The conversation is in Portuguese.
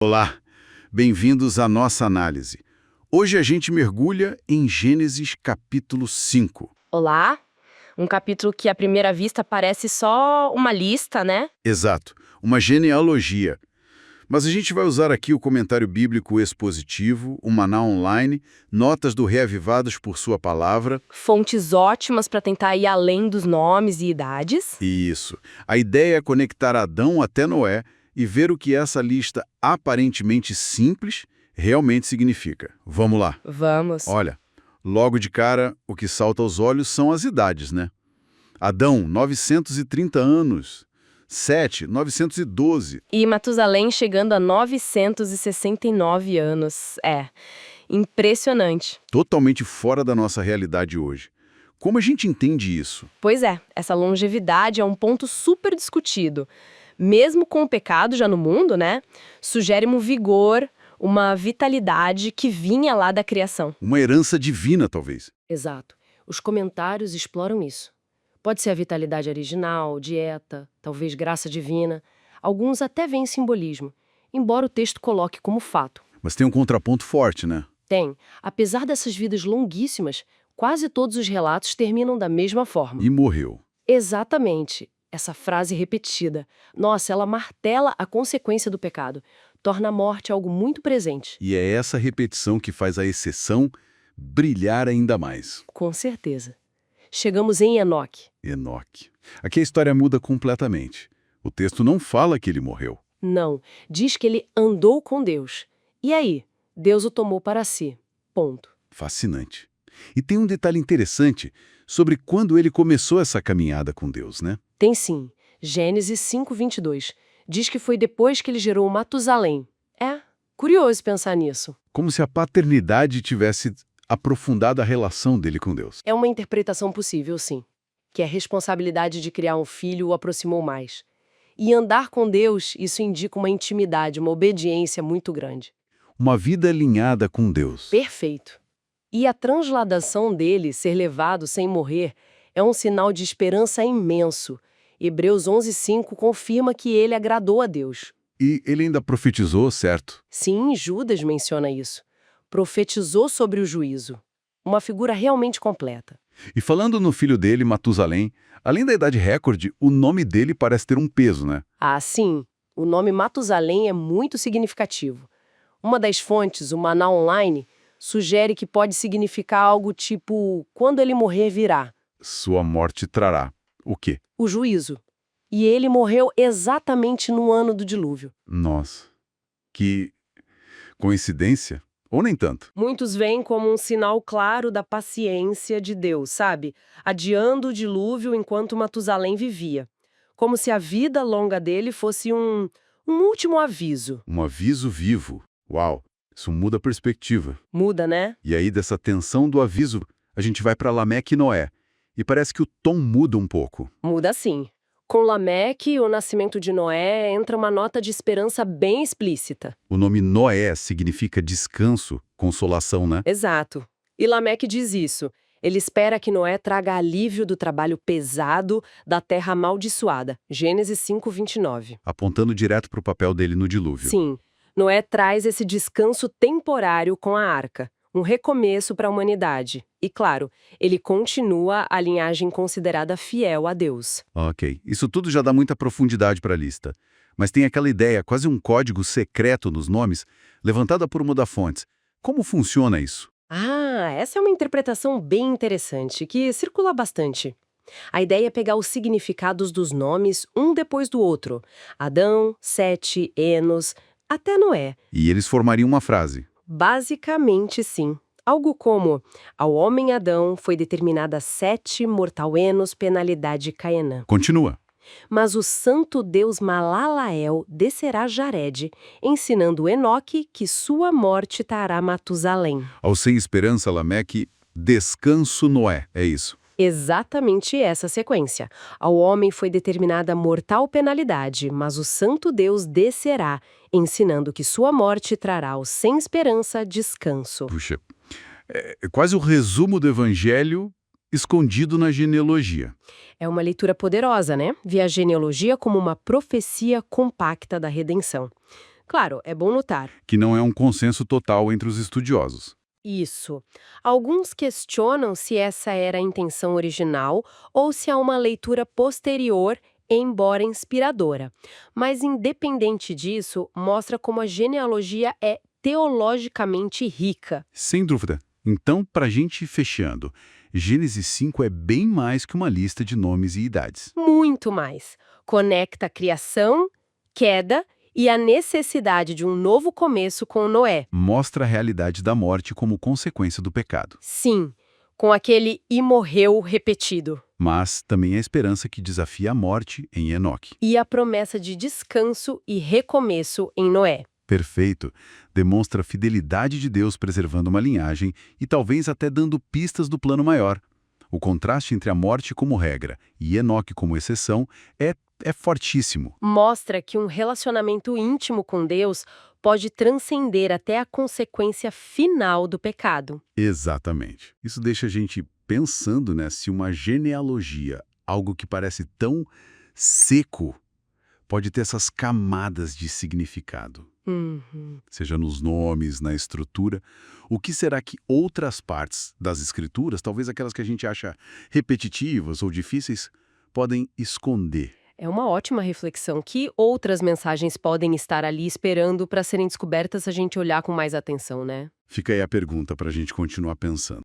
Olá, bem-vindos à nossa análise. Hoje a gente mergulha em Gênesis capítulo 5. Olá, um capítulo que à primeira vista parece só uma lista, né? Exato, uma genealogia. Mas a gente vai usar aqui o comentário bíblico expositivo, o Maná Online, notas do Reavivados por Sua Palavra. Fontes ótimas para tentar ir além dos nomes e idades. Isso. A ideia é conectar Adão até Noé e ver o que essa lista aparentemente simples realmente significa. Vamos lá. Vamos. Olha, logo de cara, o que salta aos olhos são as idades, né? Adão, 930 anos. Sete, 912. E Matusalém chegando a 969 anos. Impressionante. Totalmente fora da nossa realidade hoje. Como a gente entende isso? Pois é, essa longevidade é um ponto super discutido. Mesmo com o pecado já no mundo, né? Sugere um vigor, uma vitalidade que vinha lá da criação. Uma herança divina, talvez. Exato. Os comentários exploram isso. Pode ser a vitalidade original, dieta, talvez graça divina. Alguns até veem simbolismo, embora o texto coloque como fato. Mas tem um contraponto forte, né? Tem. Apesar dessas vidas longuíssimas, quase todos os relatos terminam da mesma forma. E morreu. Exatamente. Essa frase repetida. Nossa, ela martela a consequência do pecado. Torna a morte algo muito presente. E é essa repetição que faz a exceção brilhar ainda mais. Com certeza. Chegamos em Enoque. Enoque. Aqui a história muda completamente. O texto não fala que ele morreu. Não, diz que ele andou com Deus. E aí? Deus o tomou para si. Ponto. Fascinante. E tem um detalhe interessante sobre quando ele começou essa caminhada com Deus, né? Tem sim. Gênesis 5:22. Diz que foi depois que ele gerou Matusalém. Curioso pensar nisso. Como se a paternidade tivesse aprofundado a relação dele com Deus. É uma interpretação possível, sim. Que a responsabilidade de criar um filho o aproximou mais. E andar com Deus, isso indica uma intimidade, uma obediência muito grande. Uma vida alinhada com Deus. Perfeito. E a transladação dele, ser levado sem morrer, é um sinal de esperança imenso. Hebreus 11:5 confirma que ele agradou a Deus. E ele ainda profetizou, certo? Sim, Judas menciona isso. Profetizou sobre o juízo. Uma figura realmente completa. E falando no filho dele, Matusalém, além da idade recorde, o nome dele parece ter um peso, né? Ah, sim. O nome Matusalém é muito significativo. Uma das fontes, o Maná Online, sugere que pode significar algo tipo quando ele morrer virá. Sua morte trará. O quê? O juízo. E ele morreu exatamente no ano do dilúvio. Nossa, que coincidência? Ou nem tanto? Muitos veem como um sinal claro da paciência de Deus, sabe? Adiando o dilúvio enquanto Matusalém vivia. Como se a vida longa dele fosse um último aviso. Um aviso vivo. Uau, isso muda a perspectiva. Muda, né? E aí, dessa tensão do aviso, a gente vai para Lameque e Noé. E parece que o tom muda um pouco. Muda sim. Com Lameque e o nascimento de Noé entra uma nota de esperança bem explícita. O nome Noé significa descanso, consolação, né? Exato. E Lameque diz isso. Ele espera que Noé traga alívio do trabalho pesado da terra amaldiçoada. Gênesis 5:29. Apontando direto para o papel dele no dilúvio. Sim, Noé traz esse descanso temporário com a arca, um recomeço para a humanidade. E claro, ele continua a linhagem considerada fiel a Deus. Ok, isso tudo já dá muita profundidade para a lista. Mas tem aquela ideia, quase um código secreto nos nomes, levantada por uma das fontes. Como funciona isso? Ah, essa é uma interpretação bem interessante, que circula bastante. A ideia é pegar os significados dos nomes um depois do outro. Adão, Sete, Enos, até Noé. E eles formariam uma frase. Basicamente, sim. Algo como, ao homem Adão foi determinada Sete, mortal Enos, penalidade Caenã. Continua. Mas o santo Deus Malalael descerá Jared, ensinando Enoque que sua morte trará Matusalém. Ao sem esperança, Lameque, descanso Noé, é isso. Exatamente essa sequência. Ao homem foi determinada mortal penalidade, mas o santo Deus descerá, ensinando que sua morte trará ao sem esperança descanso. Puxa, é quase o resumo do evangelho escondido na genealogia. É uma leitura poderosa, né? Vê a genealogia como uma profecia compacta da redenção. Claro, é bom notar. que não é um consenso total entre os estudiosos. Isso. Alguns questionam se essa era a intenção original ou se há uma leitura posterior, embora inspiradora. Mas, independente disso, mostra como a genealogia é teologicamente rica. Sem dúvida. Então, para a gente ir fechando, Gênesis 5 é bem mais que uma lista de nomes e idades. Muito mais. Conecta a criação, queda e a necessidade de um novo começo com Noé. Mostra a realidade da morte como consequência do pecado. Sim, com aquele "e morreu" repetido. Mas também a esperança que desafia a morte em Enoque. E a promessa de descanso e recomeço em Noé. Perfeito. Demonstra a fidelidade de Deus preservando uma linhagem e talvez até dando pistas do plano maior. O contraste entre a morte como regra e Enoque como exceção é fortíssimo. Mostra que um relacionamento íntimo com Deus pode transcender até a consequência final do pecado. Exatamente. Isso deixa a gente pensando, né, se uma genealogia, algo que parece tão seco, pode ter essas camadas de significado. Seja nos nomes, na estrutura. O que será que outras partes das escrituras, talvez aquelas que a gente acha repetitivas ou difíceis, podem esconder? É uma ótima reflexão. Que outras mensagens podem estar ali esperando para serem descobertas se a gente olhar com mais atenção, né? Fica aí a pergunta para a gente continuar pensando.